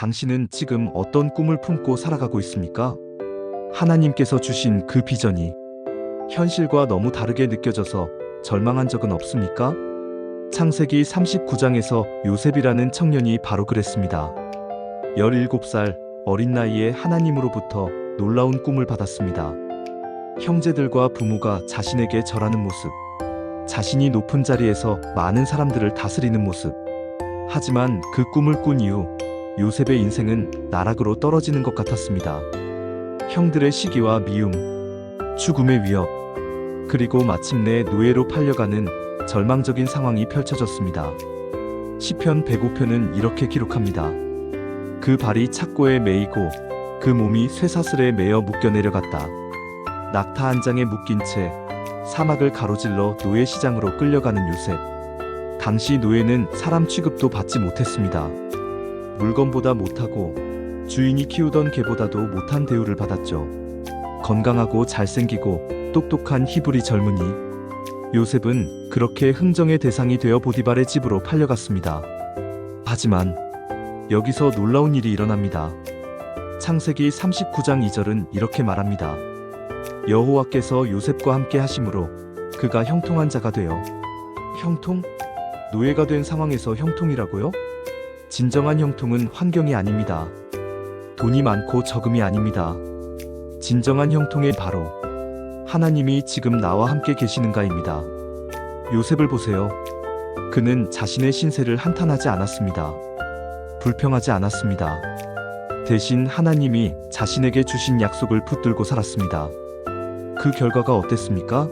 당신은 지금 어떤 꿈을 품고 살아가고 있습니까? 하나님께서 주신 그 비전이 현실과 너무 다르게 느껴져서 절망한 적은 없습니까? 창세기 39장에서 요셉이라는 청년이 바로 그랬습니다. 17살 어린 나이에 하나님으로부터 놀라운 꿈을 받았습니다. 형제들과 부모가 자신에게 절하는 모습, 자신이 높은 자리에서 많은 사람들을 다스리는 모습. 하지만 그 꿈을 꾼 이후 요셉의 인생은 나락으로 떨어지는 것 같았습니다. 형들의 시기와 미움, 죽음의 위협, 그리고 마침내 노예로 팔려가는 절망적인 상황이 펼쳐졌습니다. 시편 105편은 이렇게 기록합니다. 그 발이 착고에 매이고 그 몸이 쇠사슬에 매여 묶여 내려갔다. 낙타 한 장에 묶인 채 사막을 가로질러 노예 시장으로 끌려가는 요셉. 당시 노예는 사람 취급도 받지 못했습니다. 물건보다 못하고 주인이 키우던 개보다도 못한 대우를 받았죠. 건강하고 잘생기고 똑똑한 히브리 젊은이 요셉은 그렇게 흥정의 대상이 되어 보디발의 집으로 팔려갔습니다. 하지만 여기서 놀라운 일이 일어납니다. 창세기 39장 2절은 이렇게 말합니다. 여호와께서 요셉과 함께 하심으로 그가 형통한 자가 되어. 형통? 노예가 된 상황에서 형통이라고요? 진정한 형통은 환경이 아닙니다. 돈이 많고 적음이 아닙니다. 진정한 형통의 바로 하나님이 지금 나와 함께 계시는가입니다. 요셉을 보세요. 그는 자신의 신세를 한탄하지 않았습니다. 불평하지 않았습니다. 대신 하나님이 자신에게 주신 약속을 붙들고 살았습니다. 그 결과가 어땠습니까?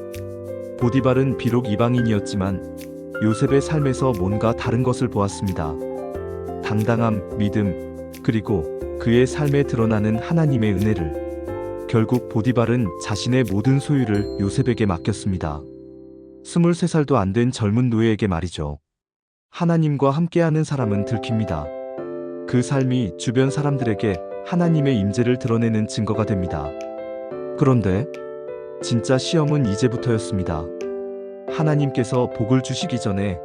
보디발은 비록 이방인이었지만 요셉의 삶에서 뭔가 다른 것을 보았습니다. 당당함, 믿음, 그리고 그의 삶에 드러나는 하나님의 은혜를. 결국 보디발은 자신의 모든 소유를 요셉에게 맡겼습니다. 23살도 안 된 젊은 노예에게 말이죠. 하나님과 함께하는 사람은 들킵니다. 그 삶이 주변 사람들에게 하나님의 임재를 드러내는 증거가 됩니다. 그런데 진짜 시험은 이제부터였습니다. 하나님께서 복을 주시기 전에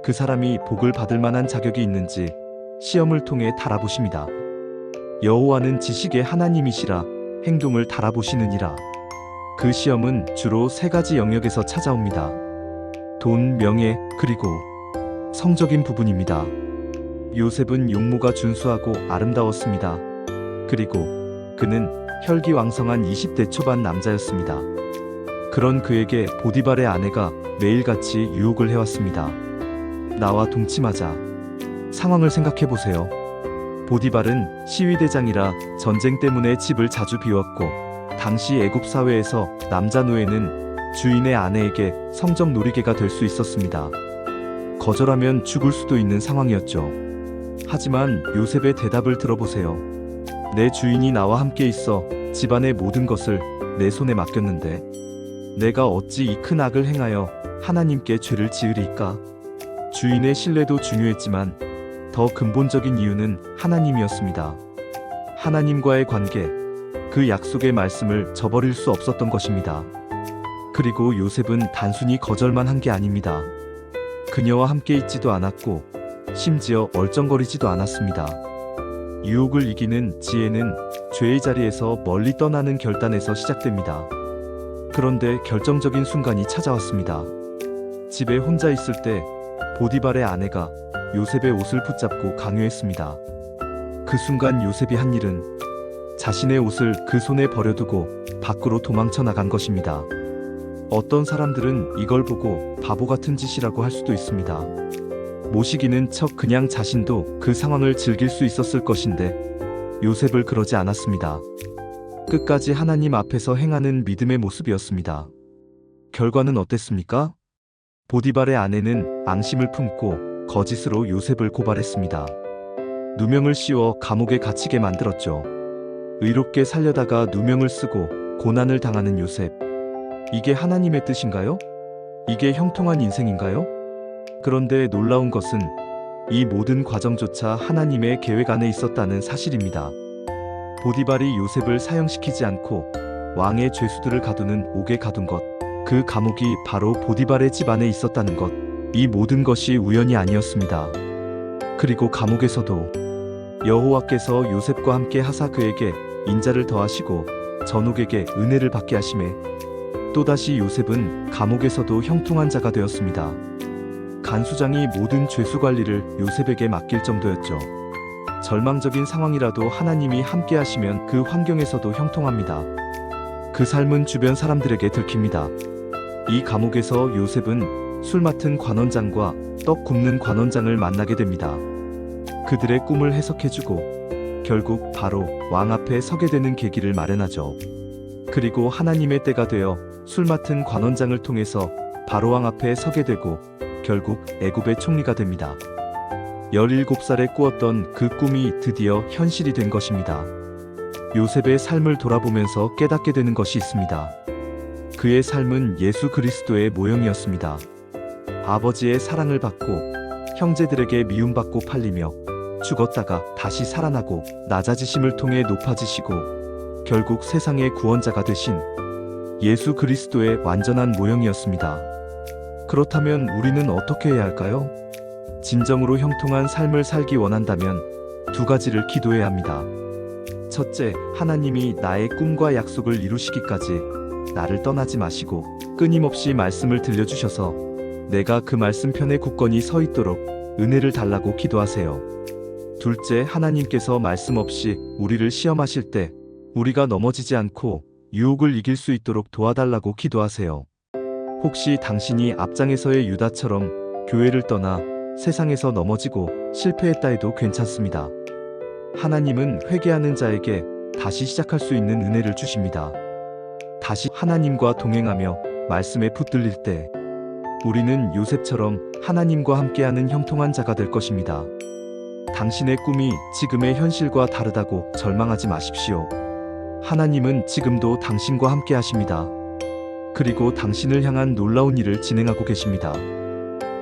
그 사람이 복을 받을 만한 자격이 있는지 시험을 통해 달아보십니다. 여호와는 지식의 하나님이시라 행동을 달아보시느니라. 그 시험은 주로 세 가지 영역에서 찾아옵니다. 돈, 명예, 그리고 성적인 부분입니다. 요셉은 용모가 준수하고 아름다웠습니다. 그리고 그는 혈기왕성한 20대 초반 남자였습니다. 그런 그에게 보디발의 아내가 매일같이 유혹을 해왔습니다. 나와 동침하자. 상황을 생각해보세요. 보디발은 시위대장이라 전쟁 때문에 집을 자주 비웠고 당시 애굽 사회에서 남자 노예는 주인의 아내에게 성적 놀이개가 될 수 있었습니다. 거절하면 죽을 수도 있는 상황이었죠. 하지만 요셉의 대답을 들어보세요. 내 주인이 나와 함께 있어 집안의 모든 것을 내 손에 맡겼는데 내가 어찌 이 큰 악을 행하여 하나님께 죄를 지으리까? 주인의 신뢰도 중요했지만 더 근본적인 이유는 하나님이었습니다. 하나님과의 관계, 그 약속의 말씀을 저버릴 수 없었던 것입니다. 그리고 요셉은 단순히 거절만 한 게 아닙니다. 그녀와 함께 있지도 않았고 심지어 얼쩡거리지도 않았습니다. 유혹을 이기는 지혜는 죄의 자리에서 멀리 떠나는 결단에서 시작됩니다. 그런데 결정적인 순간이 찾아왔습니다. 집에 혼자 있을 때 보디발의 아내가 요셉의 옷을 붙잡고 강요했습니다. 그 순간 요셉이 한 일은 자신의 옷을 그 손에 버려두고 밖으로 도망쳐 나간 것입니다. 어떤 사람들은 이걸 보고 바보 같은 짓이라고 할 수도 있습니다. 모시기는 척 그냥 자신도 그 상황을 즐길 수 있었을 것인데 요셉을 그러지 않았습니다. 끝까지 하나님 앞에서 행하는 믿음의 모습이었습니다. 결과는 어땠습니까? 보디발의 아내는 앙심을 품고 거짓으로 요셉을 고발했습니다. 누명을 씌워 감옥에 갇히게 만들었죠. 의롭게 살려다가 누명을 쓰고 고난을 당하는 요셉. 이게 하나님의 뜻인가요? 이게 형통한 인생인가요? 그런데 놀라운 것은 이 모든 과정조차 하나님의 계획 안에 있었다는 사실입니다. 보디발이 요셉을 사형시키지 않고 왕의 죄수들을 가두는 옥에 가둔 것, 그 감옥이 바로 보디발의 집 안에 있었다는 것, 이 모든 것이 우연이 아니었습니다. 그리고 감옥에서도 여호와께서 요셉과 함께 하사 그에게 인자를 더하시고 전옥에게 은혜를 받게 하시매 또다시 요셉은 감옥에서도 형통한 자가 되었습니다. 간수장이 모든 죄수 관리를 요셉에게 맡길 정도였죠. 절망적인 상황이라도 하나님이 함께 하시면 그 환경에서도 형통합니다. 그 삶은 주변 사람들에게 들킵니다. 이 감옥에서 요셉은 술 맡은 관원장과 떡 굽는 관원장을 만나게 됩니다. 그들의 꿈을 해석해주고 결국 바로 왕 앞에 서게 되는 계기를 마련하죠. 그리고 하나님의 때가 되어 술 맡은 관원장을 통해서 바로 왕 앞에 서게 되고 결국 애굽의 총리가 됩니다. 17살에 꾸었던 그 꿈이 드디어 현실이 된 것입니다. 요셉의 삶을 돌아보면서 깨닫게 되는 것이 있습니다. 그의 삶은 예수 그리스도의 모형이었습니다. 아버지의 사랑을 받고 형제들에게 미움받고 팔리며 죽었다가 다시 살아나고 낮아지심을 통해 높아지시고 결국 세상의 구원자가 되신 예수 그리스도의 완전한 모형이었습니다. 그렇다면 우리는 어떻게 해야 할까요? 진정으로 형통한 삶을 살기 원한다면 두 가지를 기도해야 합니다. 첫째, 하나님이 나의 꿈과 약속을 이루시기까지 나를 떠나지 마시고 끊임없이 말씀을 들려주셔서 내가 그 말씀편에 굳건히 서 있도록 은혜를 달라고 기도하세요. 둘째, 하나님께서 말씀 없이 우리를 시험하실 때 우리가 넘어지지 않고 유혹을 이길 수 있도록 도와달라고 기도하세요. 혹시 당신이 앞장에서의 유다처럼 교회를 떠나 세상에서 넘어지고 실패했다 해도 괜찮습니다. 하나님은 회개하는 자에게 다시 시작할 수 있는 은혜를 주십니다. 다시 하나님과 동행하며 말씀에 붙들릴 때 우리는 요셉처럼 하나님과 함께하는 형통한 자가 될 것입니다. 당신의 꿈이 지금의 현실과 다르다고 절망하지 마십시오. 하나님은 지금도 당신과 함께 하십니다. 그리고 당신을 향한 놀라운 일을 진행하고 계십니다.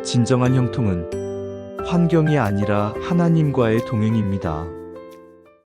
진정한 형통은 환경이 아니라 하나님과의 동행입니다.